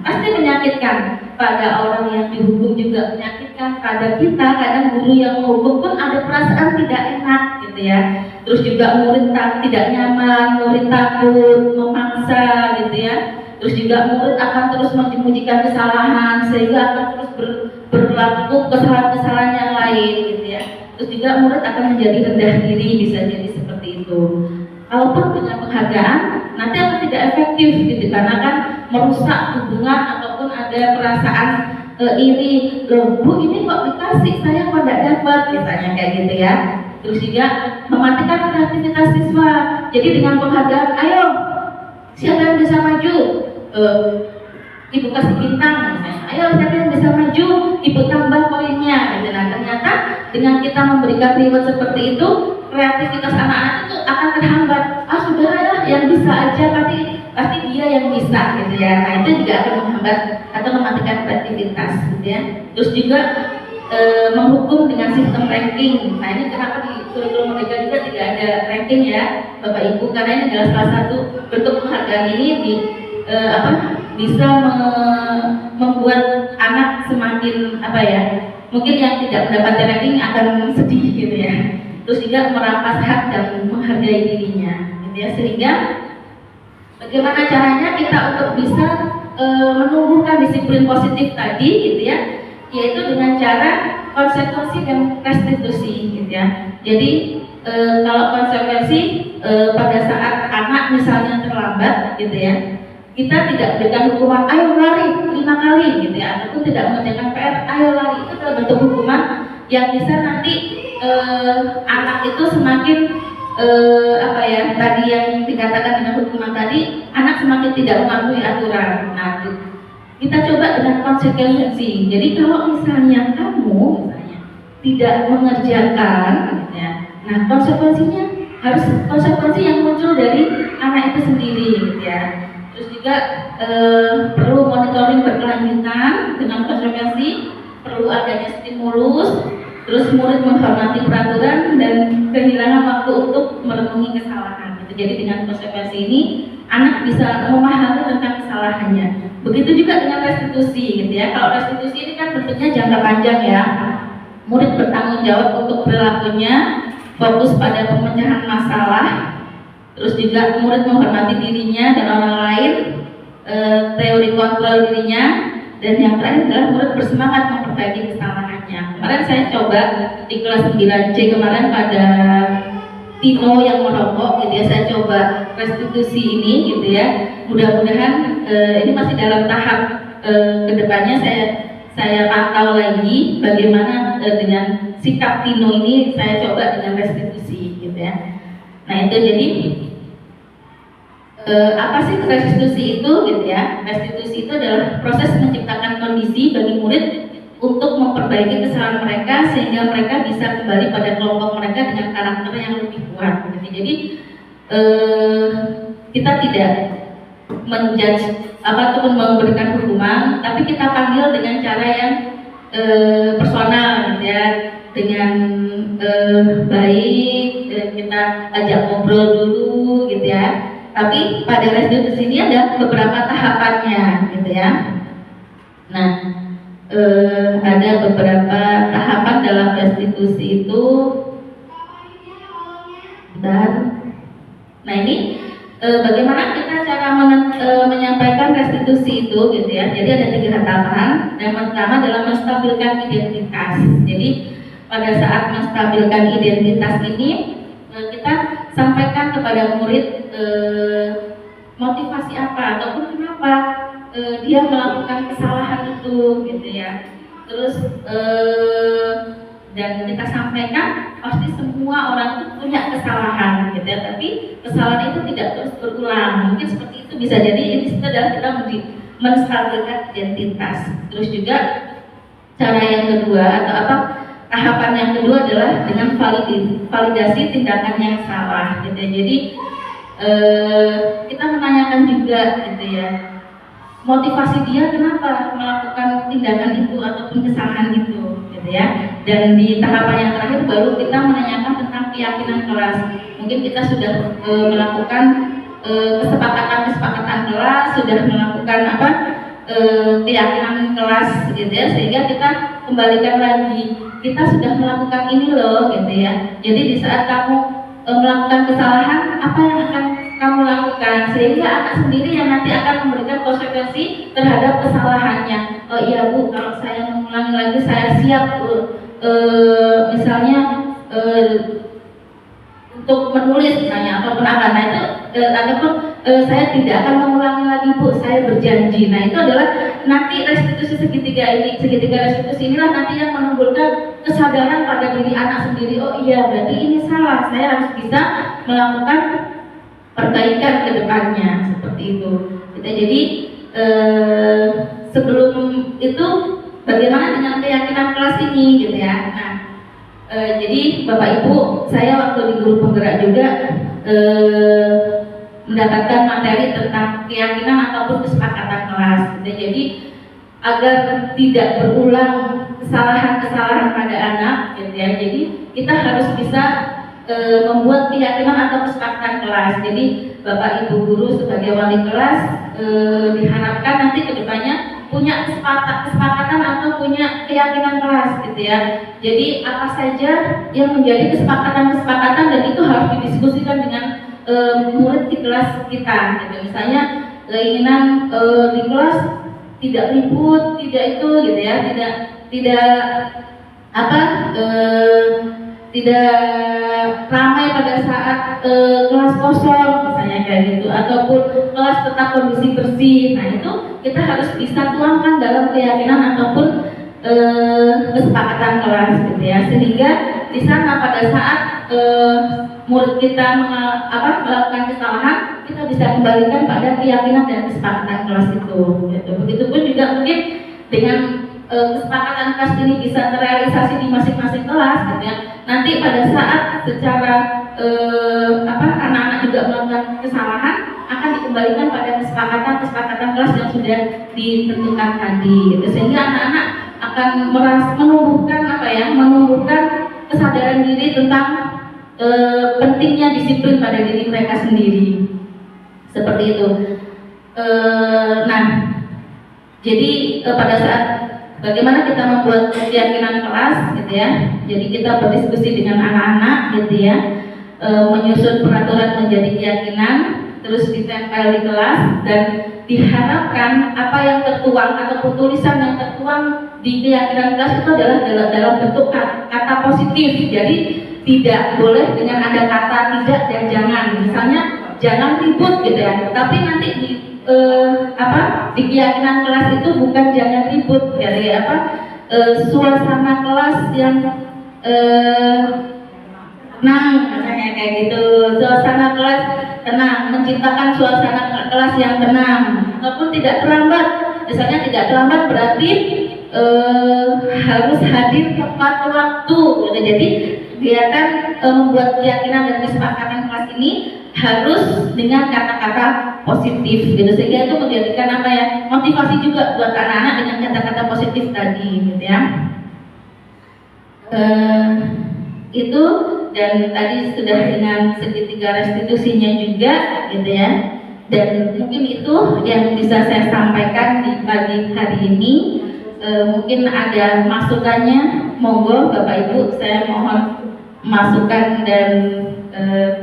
pasti menyakitkan pada orang yang dihukum, juga menyakitkan pada kita. Kadang guru yang menghukum pun ada perasaan tidak enak, gitu ya. Terus juga murid tidak nyaman, murid takut, memaksa, gitu ya. Terus juga murid akan terus menyembunyikan kesalahan sehingga akan terus berlaku kesalahan-kesalahan yang lain, gitu ya. Terus juga murid akan menjadi rendah diri, bisa jadi seperti itu. Kalaupun dengan penghargaan nanti akan tidak efektif, gitu, karena kan merusak hubungan ataupun ada perasaan iri. Loh, Bu, ini kok dikasih, saya kok tidak dapat, misalnya kayak gitu ya. Terus juga mematikan kreativitas siswa. Jadi dengan penghargaan, ayo siapa yang bisa maju, Ibu kasih bintang, misalnya. Ayo siapa yang bisa maju, Ibu tambah poinnya, gitu. Nah, ternyata dengan kita memberikan reward seperti itu, kreativitas anak-anak itu akan terhambat. Sudah ya, yang bisa aja, pasti dia yang bisa, gitu ya. Nah, itu juga akan menghambat atau mematikan kreativitas, gitu ya. Terus juga menghukum dengan sistem ranking. Nah, ini kenapa di kurikulum merdeka juga tidak ada ranking ya, Bapak Ibu, karena ini adalah salah satu bentuk penghargaan ini bisa membuat anak semakin mungkin yang tidak mendapatkan ranking akan sedih, gitu ya. Terus juga merampas hak dan menghargai dirinya, gitu ya. Sehingga Bagaimana caranya kita untuk bisa menumbuhkan disiplin positif tadi gitu ya, yaitu dengan cara konsekuensi dan restitusi gitu ya. Jadi kalau konsekuensi pada saat anak misalnya terlambat gitu ya, kita tidak berikan hukuman ayo lari 5 kali gitu ya, ataupun tidak mengerjakan PR ayo lari, itu adalah bentuk hukuman yang bisa nanti anak itu semakin apa ya tadi yang dikatakan dengan hukuman tadi, anak semakin tidak mematuhi aturan. Nah, kita coba dengan konsekuensi. Jadi kalau misalnya kamu tidak mengerjakan, ya, nah konsekuensinya harus konsekuensi yang muncul dari anak itu sendiri, gitu ya. Terus juga perlu monitoring berkelanjutan dengan konsekuensi, perlu adanya stimulus. Terus murid menghormati peraturan dan kehilangan waktu untuk merenungi kesalahan. Gitu. Jadi dengan konsekuensi ini anak bisa memahami tentang kesalahannya. Begitu juga dengan restitusi, gitu ya. Kalau restitusi ini kan bentuknya jangka panjang ya. Murid bertanggung jawab untuk perilakunya, fokus pada pemecahan masalah. Terus juga murid menghormati dirinya dan orang lain, teori kontrol dirinya. Dan yang terakhir adalah murid bersemangat memperbaiki kesalahannya. Kemarin saya coba di kelas 9C kemarin pada Tino yang merokok gitu ya, saya coba restitusi ini gitu ya. Mudah-mudahan ini masih dalam tahap kedepannya saya pantau lagi bagaimana dengan sikap Tino ini, saya coba dengan restitusi gitu ya. Nah itu jadi apa sih restitusi itu gitu ya? Restitusi itu adalah proses menciptakan kondisi bagi murid untuk memperbaiki kesalahan mereka sehingga mereka bisa kembali pada kelompok mereka dengan karakter yang lebih kuat. Gitu. Jadi kita tidak menjudge ataupun memberikan hukuman, tapi kita panggil dengan cara yang personal, gitu ya, dengan baik, kita ajak ngobrol dulu, gitu ya. Tapi pada restitusi ini ada beberapa tahapannya, gitu ya. Nah, ada beberapa tahapan dalam restitusi itu. Dan, nah ini bagaimana kita cara menyampaikan restitusi itu, gitu ya. Jadi ada 3 tahapan. Yang pertama adalah menstabilkan identitas. Jadi pada saat menstabilkan identitas ini kita sampaikan kepada murid motivasi apa ataupun kenapa dia melakukan kesalahan itu, gitu ya. Terus dan kita sampaikan pasti semua orang itu punya kesalahan, gitu ya. Tapi kesalahan itu tidak terus berulang. Mungkin seperti itu bisa jadi. Ini adalah kita menstabilkan identitas. Terus juga cara yang kedua atau apa? Tahapan yang kedua adalah dengan validasi tindakan yang salah, gitu ya. Jadi kita menanyakan juga, gitu ya, motivasi dia kenapa melakukan tindakan itu ataupun kesalahan itu, gitu ya. Dan di tahapan yang terakhir baru kita menanyakan tentang keyakinan kelas. Mungkin kita sudah melakukan kesepakatan kelas, sudah melakukan apa keyakinan kelas, gitu ya, sehingga kita kembalikan lagi, kita sudah melakukan ini loh, gitu ya. Jadi di saat kamu melakukan kesalahan, apa yang akan kamu lakukan, sehingga anak sendiri yang nanti akan memberikan konsekuensi terhadap kesalahannya. Oh iya Bu, kalau saya mengulangi lagi saya siap misalnya untuk menulis misalnya ataupun apa, nah itu ataupun saya tidak akan mengulangi lagi Bu, saya berjanji. Nah itu adalah nanti restitusi segitiga restitusi inilah nanti yang menimbulkan kesadaran pada diri anak sendiri. Oh iya, berarti ini salah, saya harus bisa melakukan perbaikan ke depannya, seperti itu. Jadi sebelum itu bagaimana dengan keyakinan kelas ini, gitu ya. Nah, jadi Bapak Ibu, saya waktu di guru penggerak juga mendapatkan materi tentang keyakinan ataupun kesepakatan kelas, gitu. Jadi agar tidak berulang kesalahan-kesalahan pada anak, gitu ya. Jadi kita harus bisa membuat keyakinan atau kesepakatan kelas. Jadi Bapak Ibu guru sebagai wali kelas diharapkan nanti kedepannya punya kesepakatan atau punya keyakinan kelas, gitu ya. Jadi apa saja yang menjadi kesepakatan dan itu harus didiskusikan dengan murid di kelas kita gitu. Misalnya keinginan di kelas tidak ribut, tidak itu gitu ya, tidak apa tidak ramai pada saat kelas kosong misalnya kayak gitu, ataupun kelas tetap kondisi bersih. Nah itu kita harus bisa tuangkan dalam keyakinan ataupun kesepakatan kelas gitu ya, sehingga di sana pada saat murid kita melakukan kesalahan, kita bisa kembalikan pada keyakinan dan kesepakatan kelas itu gitu. Begitupun juga mungkin dengan kesepakatan kelas ini bisa terrealisasi di masing-masing kelas gitu ya. Nanti pada saat secara anak-anak juga melakukan kesalahan, akan dikembalikan pada kesepakatan kelas yang sudah ditentukan tadi gitu. Sehingga anak-anak akan menumbuhkan kesadaran diri tentang pentingnya disiplin pada diri mereka sendiri, seperti itu. Nah, jadi pada saat bagaimana kita membuat keyakinan kelas gitu ya, jadi kita berdiskusi dengan anak-anak gitu ya, menyusun peraturan menjadi keyakinan, terus ditempel di kelas, dan diharapkan apa yang tertuang ataupun tulisan yang tertuang di keyakinan kelas itu adalah dalam bentuk kata positif. Jadi tidak boleh dengan ada kata tidak dan jangan. Misalnya jangan ribut gitu ya, tapi nanti di keyakinan kelas itu bukan jangan ribut, jadi suasana kelas yang tenang, misalnya kayak gitu. Suasana kelas tenang, menciptakan suasana kelas yang tenang, ataupun tidak terlambat. Misalnya tidak terlambat berarti harus hadir tepat waktu gitu. Jadi kegiatan membuat keyakinan dan kesepakatan kelas ini harus dengan kata-kata positif gitu, sehingga itu menjadikan motivasi juga buat anak-anak dengan kata-kata positif tadi gitu ya. Itu, dan tadi sudah dengan segitiga restitusinya juga gitu ya, dan mungkin itu yang bisa saya sampaikan di pagi hari ini. Mungkin ada masukannya, monggo Bapak Ibu, saya mohon masukan dan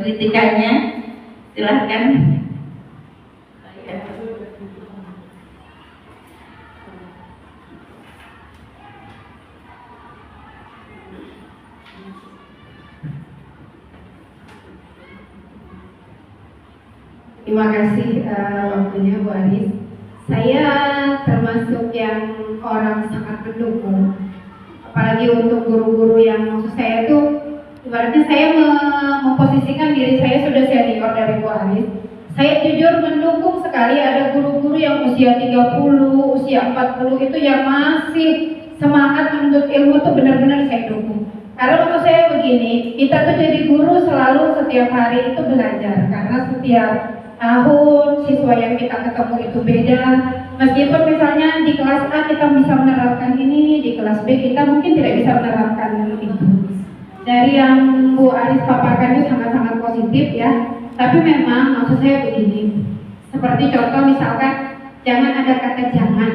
kritikannya, silahkan. Terima kasih waktunya Bu Aris. Saya termasuk yang orang sangat mendukung, apalagi untuk guru-guru yang maksud saya itu, ibaratnya saya memposisikan diri saya sudah senior dari Bu Aris. Saya jujur mendukung sekali ada guru-guru yang usia 30, usia 40 itu yang masih semangat menuntut ilmu, itu benar-benar saya dukung. Karena menurut saya begini, kita tuh jadi guru selalu setiap hari itu belajar, karena setiap tahun siswa yang kita ketemu itu beda. Meskipun misalnya di kelas A kita bisa menerapkan ini, di kelas B kita mungkin tidak bisa menerapkan itu. Dari yang Bu Aris paparkan itu sangat-sangat positif ya. Tapi memang maksud saya begini, seperti contoh misalkan jangan ada kata jangan.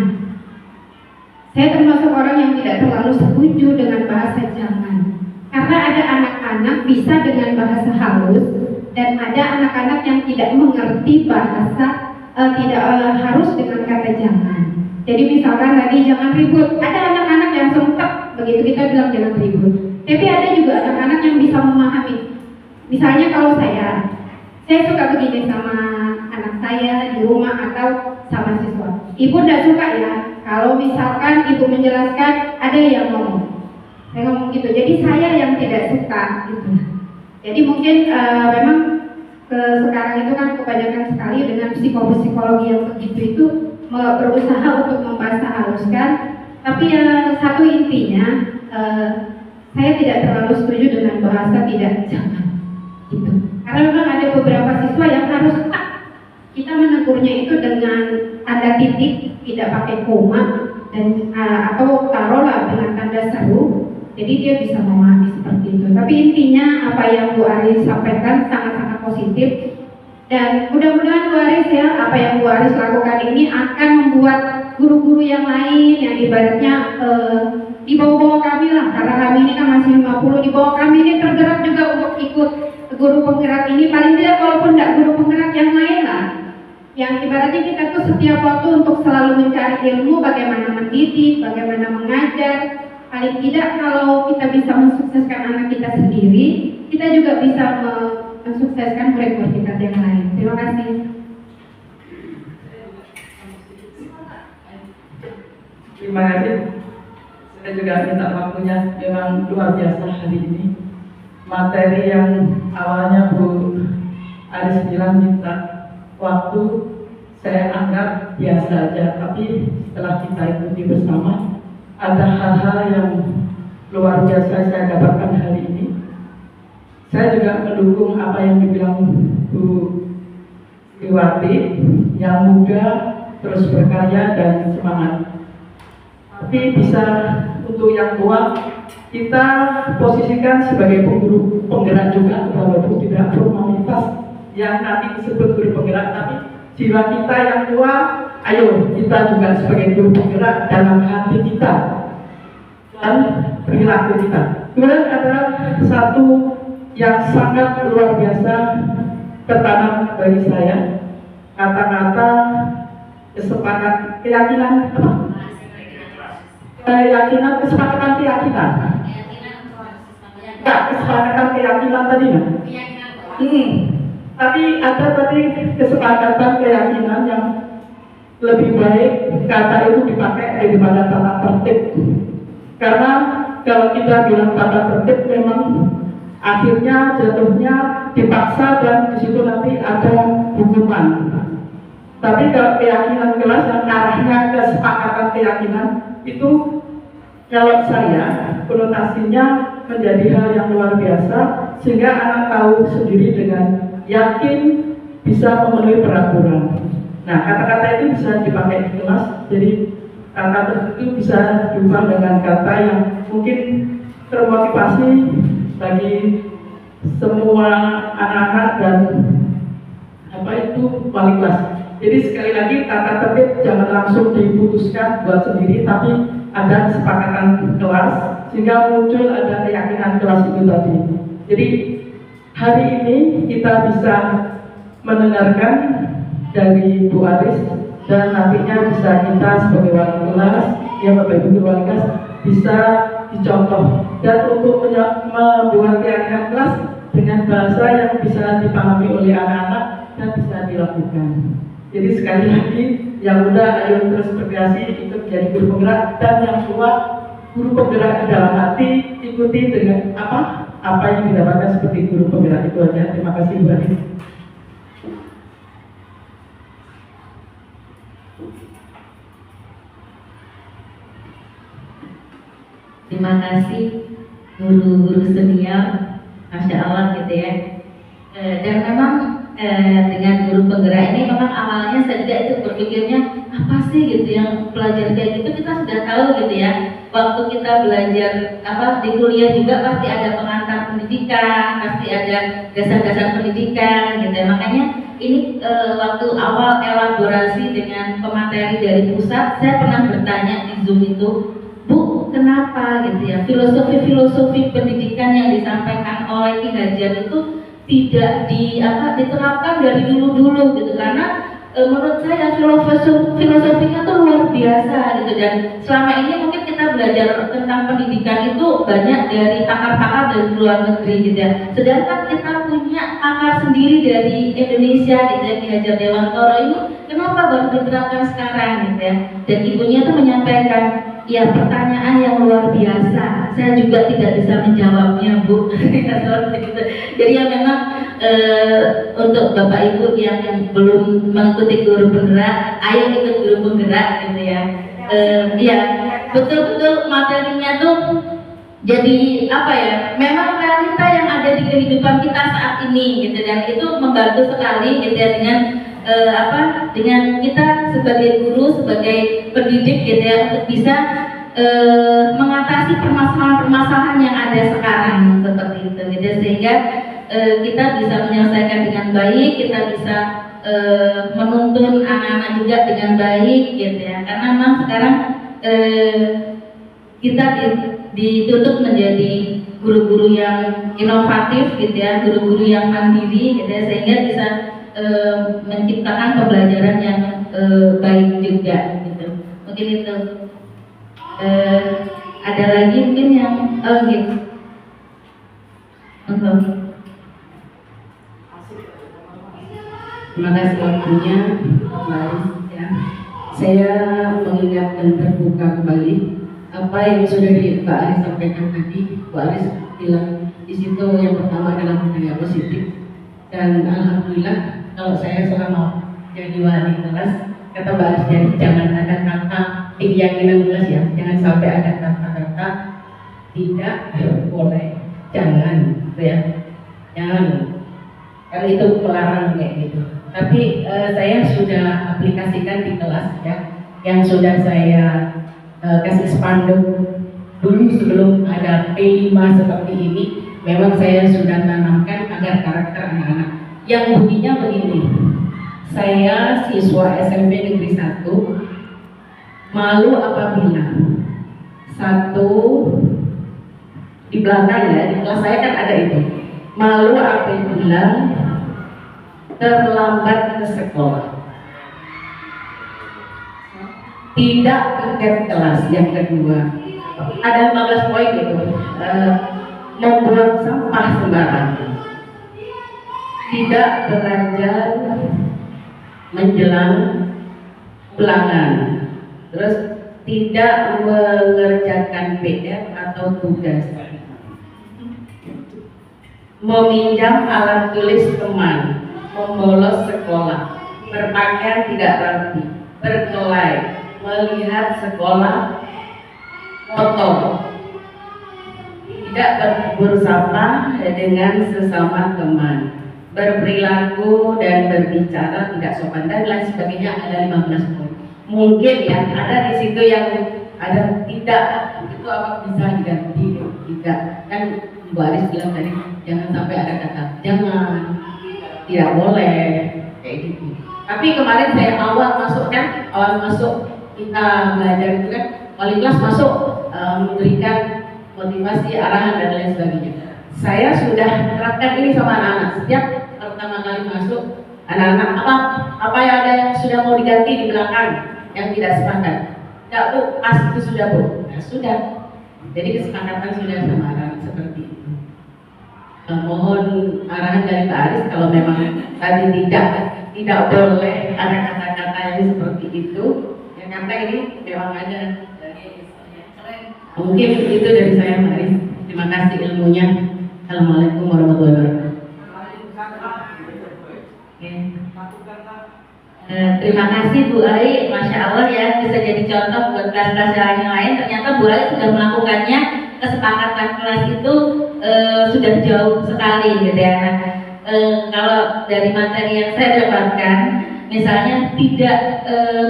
Saya termasuk orang yang tidak terlalu setuju dengan bahasa jangan, karena ada anak-anak bisa dengan bahasa halus, dan ada anak-anak yang tidak mengerti bahasa tidak harus dengan kata jangan. Jadi misalkan tadi jangan ribut, ada anak-anak yang sempat begitu kita bilang jangan ribut, tapi ada juga anak-anak yang bisa memahami. Misalnya kalau saya suka begini sama anak saya di rumah atau sama siswa, ibu tidak suka ya kalau misalkan ibu menjelaskan ada yang ngomong, saya ngomong gitu, jadi saya yang tidak suka gitu. Jadi mungkin memang sekarang itu kan kebanyakan sekali dengan psikologi yang begitu itu berusaha untuk membahasa haluskan. Tapi satu intinya saya tidak terlalu setuju dengan bahasa tidak jangan gitu. Karena memang ada beberapa siswa yang harus kita menegurnya itu dengan tanda titik, tidak pakai koma, dan atau taruhlah dengan tanda seru. Jadi dia bisa memahami seperti itu. Tapi intinya apa yang Bu Aris sampaikan sangat-sangat positif, dan mudah-mudahan Bu Aris ya, apa yang Bu Aris lakukan ini akan membuat guru-guru yang lain yang ibaratnya di bawah-bawah kami lah, karena kami ini kan masih 50, di bawah kami ini tergerak juga untuk ikut guru penggerak ini paling tidak walaupun tidak guru penggerak yang lain lah, yang ibaratnya kita tuh setiap waktu untuk selalu mencari ilmu, bagaimana mendidik, bagaimana mengajar. Paling tidak kalau kita bisa mensukseskan anak kita sendiri, kita juga bisa mensukseskan murid-murid kita yang lain. Terima kasih. Terima kasih. Saya juga minta waktunya, memang luar biasa hari ini. Materi yang awalnya Bu Aris bilang minta waktu, saya anggap biasa aja, tapi setelah kita ikuti bersama, ada hal-hal yang luar biasa saya dapatkan hari ini. Saya juga mendukung apa yang dibilang Bu Iwati, yang muda, terus berkarya dan semangat. Tapi bisa untuk yang tua, kita posisikan sebagai guru penggerak juga, walaupun tidak formalitas yang nanti disebut guru penggerak, tapi jiwa kita yang tua, ayo kita juga sebagai guru penggerak dalam hati kita dan perilaku kita. Kemudian ada satu yang sangat luar biasa tertanam bagi saya, kata-kata kesepakatan keyakinan apa? Keyakinan, kesepakatan keyakinan. Enggak, kesepakatan keyakinan tadi kan? Tapi ada tadi kesepakatan keyakinan yang lebih baik kata itu dipakai daripada tata tertib. Karena kalau kita bilang tata tertib memang akhirnya jatuhnya dipaksa dan di situ nanti ada hukuman. Tapi kalau keyakinan kelas yang arahnya kesepakatan keyakinan itu, kalau saya konotasinya menjadi hal yang luar biasa, sehingga anak tahu sendiri dengan yakin bisa memenuhi peraturan. Nah, kata-kata itu bisa dipakai di kelas, jadi kata itu bisa diubah dengan kata yang mungkin termotivasi bagi semua anak-anak dan wali kelas. Jadi sekali lagi tata tertib jangan langsung diputuskan buat sendiri, tapi ada kesepakatan kelas sehingga muncul ada keyakinan kelas itu tadi. Jadi hari ini kita bisa mendengarkan dari Bu Aris dan nantinya bisa kita sebagai wali kelas, yang Bapak Ibu wali kelas bisa dicontoh dan untuk membuat keyakinan kelas dengan bahasa yang bisa dipahami oleh anak-anak dan bisa dilakukan. Jadi sekali lagi yang muda ayo terus berkreasi, ikut menjadi guru penggerak, dan yang tua guru penggerak di dalam hati, ikuti dengan apa yang didapatkan seperti guru penggerak itu aja. Terima kasih Bu Adi. Terima kasih guru-guru senior, Masya Allah gitu ya. Dan memang dengan guru penggerak ini memang awalnya saya juga itu berpikirnya apa sih gitu yang pelajar kayak gitu, kita sudah tahu gitu ya. Waktu kita belajar di kuliah juga pasti ada pengantar pendidikan, pasti ada dasar-dasar pendidikan gitu ya. Makanya ini waktu awal elaborasi dengan pemateri dari pusat, saya pernah bertanya di Zoom itu, Bu, kenapa gitu ya filosofi pendidikan yang disampaikan oleh Ki Hajar itu tidak diterapkan dari dulu gitu, karena menurut saya filosofinya tuh luar biasa gitu. Dan selama ini mungkin kita belajar tentang pendidikan itu banyak dari pakar-pakar dari luar negeri gitu ya, sedangkan kita punya pakar sendiri dari Indonesia gitu ya, Ki Hajar Dewantoro ini kenapa baru diterapkan sekarang gitu ya. Dan ibunya tuh menyampaikan, ya pertanyaan yang luar biasa, saya juga tidak bisa menjawabnya Bu. Jadi ya memang untuk Bapak Ibu yang belum mengikuti guru penggerak, ayo ikut guru penggerak gitu ya. Ya betul-betul materinya tuh jadi memang realita yang ada di kehidupan kita saat ini gitu, dan itu membantu sekali gitu ya dengan kita sebagai guru, sebagai pendidik gitu ya, untuk bisa mengatasi permasalahan-permasalahan yang ada sekarang seperti itu gitu, sehingga kita bisa menyelesaikan dengan baik, kita bisa menuntun anak-anak juga dengan baik gitu ya. Karena memang sekarang kita dituntut menjadi guru-guru yang inovatif gitu ya, guru-guru yang mandiri gitu ya, sehingga bisa menciptakan pembelajaran yang baik juga gitu. Mungkin itu. Ada lagi mungkin yang gitu. Terima kasih waktunya, Mbak Aris. Ya. Saya mengingat dan terbuka kembali apa yang sudah Mbak Aris sampaikan tadi. Mbak Aris bilang di situ yang pertama adalah budaya positif, dan alhamdulillah kalau saya selama jadi wali kelas, kata Mbak Aris, jadi jangan ada kata di keyakinan kelas ya, jangan sampai ada kata-kata tidak boleh, jangan gitu ya, jangan, kalau itu melarang kayak gitu. Tapi saya sudah aplikasikan di kelas ya, yang sudah saya kasih spanduk dulu sebelum ada P5 seperti ini. Memang saya sudah tanamkan agar karakter anak-anak yang bunyinya begini. Saya siswa SMP Negeri 1, malu apabila satu di belakang ya, di kelas saya kan ada itu, malu apabila terlambat ke sekolah, tidak tiket kelas. Yang kedua, ada 15 poin gitu, membuang sampah sembarangan, tidak belajar menjelang ulangan, terus tidak mengerjakan PR atau tugas, meminjam alat tulis teman, membolos sekolah, berpakaian tidak rapi, berkelahi, melihat sekolah kotor, tidak bersapa dengan sesama teman, berperilaku dan berbicara tidak sopan, dan lain sebagainya. Ada 15 poin. Mungkin ya ada di situ yang ada tidak, itu apa bisa diganti? Tidak. Kan Mbak Aris bilang tadi jangan sampai ada kata jangan, tidak boleh kayak gitu. Tapi kemarin saya awal masuk kita belajar itu kan, wali kelas masuk memberikan motivasi, arahan dan lain sebagainya. Saya sudah terapkan ini sama anak-anak. Setiap pertama kali masuk, anak-anak apa yang ada yang sudah mau diganti di belakang yang tidak sepakat. Tidak Bu, pas itu sudah Bu. Nah, sudah. Jadi kesepakatan sudah sama anak seperti itu. Mohon arahan dari Pak Aris kalau memang tadi tidak boleh ada kata-kata yang seperti itu. Ya, karena ini memang ada. Mungkin itu dari saya Pak Aris. Terima kasih ilmunya. Assalamualaikum warahmatullahi wabarakatuh. Terima kasih Bu Ai, Masya Allah ya, bisa jadi contoh buat kelas-kelas yang lain. Ternyata Bu Ai sudah melakukannya, kesepakatan kelas itu sudah jauh sekali gitu ya. Nah, kalau dari materi yang saya dapatkan, misalnya tidak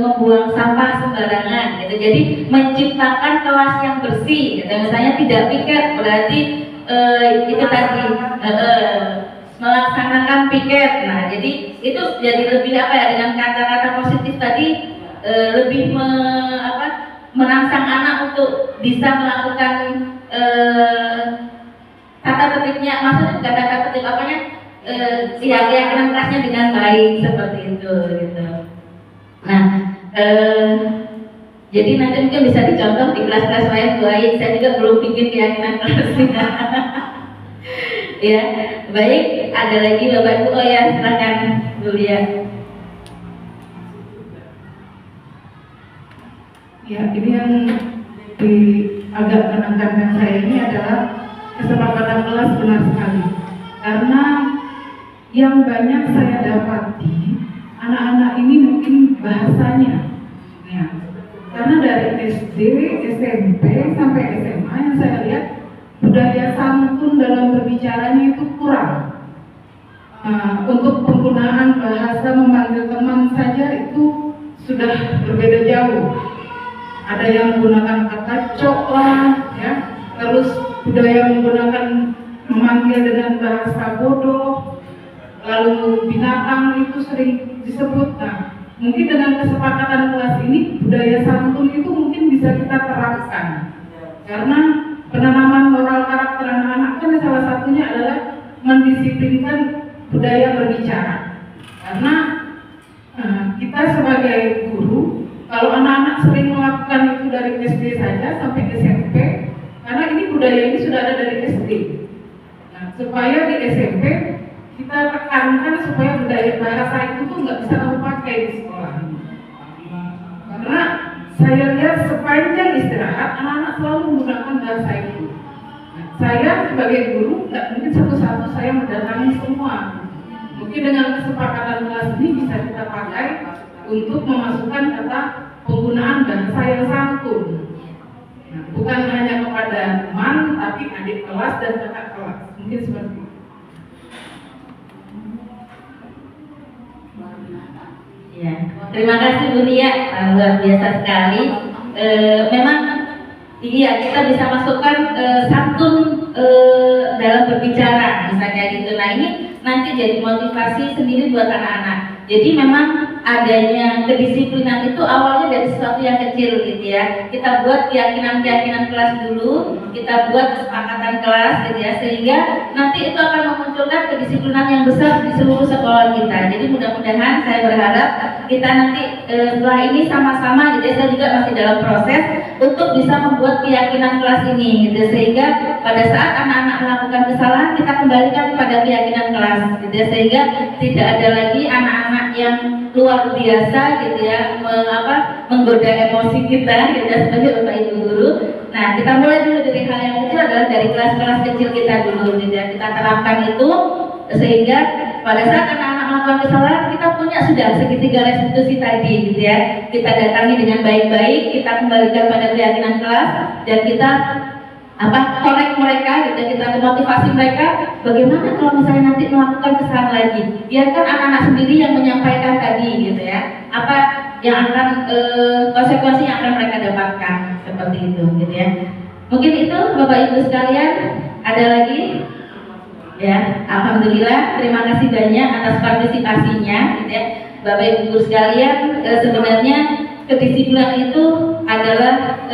membuang sampah sembarangan gitu, jadi menciptakan kelas yang bersih gitu. Misalnya tidak piket, berarti itu tadi melaksanakan piket. Nah, jadi itu jadi lebih apa ya, dengan kata-kata positif tadi lebih merangsang anak untuk bisa melakukan kata tertibnya, maksudnya kata-kata tertib apanya, keyakinan kelasnya dengan baik seperti itu gitu. Nah, jadi nanti mungkin bisa dicontoh di kelas-kelas lain Bu Ai. Saya juga belum bikin keyakinan kelasnya. Ya, baik. Ada lagi Bapak Ibu? Oh ya, silakan Bu Lia. Ya, ini yang agak menekankan saya ini adalah kesepakatan kelas, benar sekali. Karena yang banyak saya dapati anak-anak ini mungkin bahasanya, ya. Karena dari SD, SMP sampai SMA yang saya lihat budaya santun dalam berbicaranya itu kurang. Untuk penggunaan bahasa memanggil teman saja itu sudah berbeda jauh. Ada yang menggunakan kata cok lah, ya. Terus budaya menggunakan memanggil dengan bahasa bodoh, lalu binatang itu sering disebut. Nah, mungkin dengan kesepakatan kelas ini budaya santun itu mungkin bisa kita terapkan, karena penanaman moral karakter anak-anak mendisiplinkan budaya berbicara. Karena kita sebagai guru, kalau anak-anak sering melakukan itu dari SD saja sampai SMP, karena ini budaya ini sudah ada dari SD. Nah, supaya di SMP kita tekankan supaya budaya bahasa itu tuh nggak bisa kamu pakai di sekolah. Karena saya lihat sepanjang istirahat anak-anak selalu menggunakan bahasa itu. Nah, saya sebagai guru nggak mungkin satu-satu saya mendatangi semua. Mungkin dengan kesepakatan kelas ini bisa kita pakai untuk memasukkan kata penggunaan bahasa yang santun. Nah, bukan hanya kepada teman, tapi adik kelas dan kakak kelas. Mungkin seperti itu. Ya, terima kasih Bu Lia, luar biasa sekali. Memang iya kita bisa masukkan santun dalam berbicara, misalnya gitu. Nah ini nanti jadi motivasi sendiri buat anak-anak. Jadi memang adanya kedisiplinan itu awalnya dari sesuatu yang kecil gitu ya. Kita buat keyakinan-keyakinan kelas dulu, kita buat kesepakatan kelas gitu ya, sehingga nanti itu akan memunculkan kedisiplinan yang besar di seluruh sekolah kita. Jadi mudah-mudahan saya berharap kita nanti setelah ini sama-sama gitu ya, saya juga masih dalam proses untuk bisa membuat keyakinan kelas ini gitu, sehingga pada saat anak-anak melakukan kesalahan kita kembalikan kepada keyakinan kelas gitu ya, sehingga tidak ada lagi anak-anak yang luar biasa gitu ya, menggoda emosi kita gitu ya, sebagai Bapak Ibu guru. Nah kita mulai dulu dari hal yang kecil, adalah dari kelas-kelas kecil kita dulu gitu ya, kita terapkan itu sehingga pada saat anak-anak melakukan kesalahan kita punya sudah segitiga restitusi tadi gitu ya, kita datangi dengan baik-baik, kita kembalikan pada keyakinan kelas dan kita korek mereka gitu, kita motivasi mereka bagaimana kalau misalnya nanti melakukan kesalahan lagi, biarkan anak-anak sendiri yang menyampaikan tadi gitu ya, apa yang akan konsekuensi yang akan mereka dapatkan, seperti itu gitu ya. Mungkin itu Bapak Ibu sekalian, ada lagi ya. Alhamdulillah, terima kasih banyak atas partisipasinya gitu ya Bapak Ibu sekalian. Sebenarnya kedisiplinan itu adalah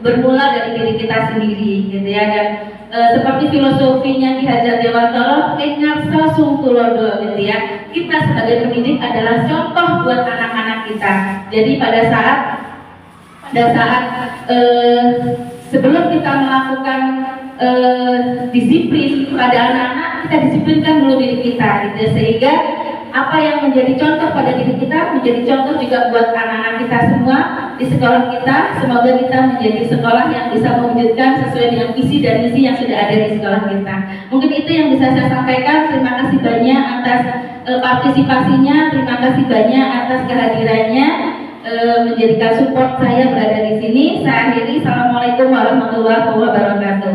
bermula dari diri kita sendiri gitu ya, dan seperti filosofinya Ki Hajar Dewantara, ingat sasungtulodo gitu ya, kita sebagai pendidik adalah contoh buat anak-anak kita. Jadi pada saat sebelum kita melakukan disiplin pada anak-anak, kita disiplinkan dulu diri kita gitu, sehingga apa yang menjadi contoh pada diri kita menjadi contoh juga buat anak-anak kita semua di sekolah kita. Semoga kita menjadi sekolah yang bisa mewujudkan sesuai dengan visi dan misi yang sudah ada di sekolah kita. Mungkin itu yang bisa saya sampaikan. Terima kasih banyak atas partisipasinya, terima kasih banyak atas kehadirannya, menjadikan support saya berada di sini. Saya akhiri. Assalamualaikum warahmatullahi wabarakatuh.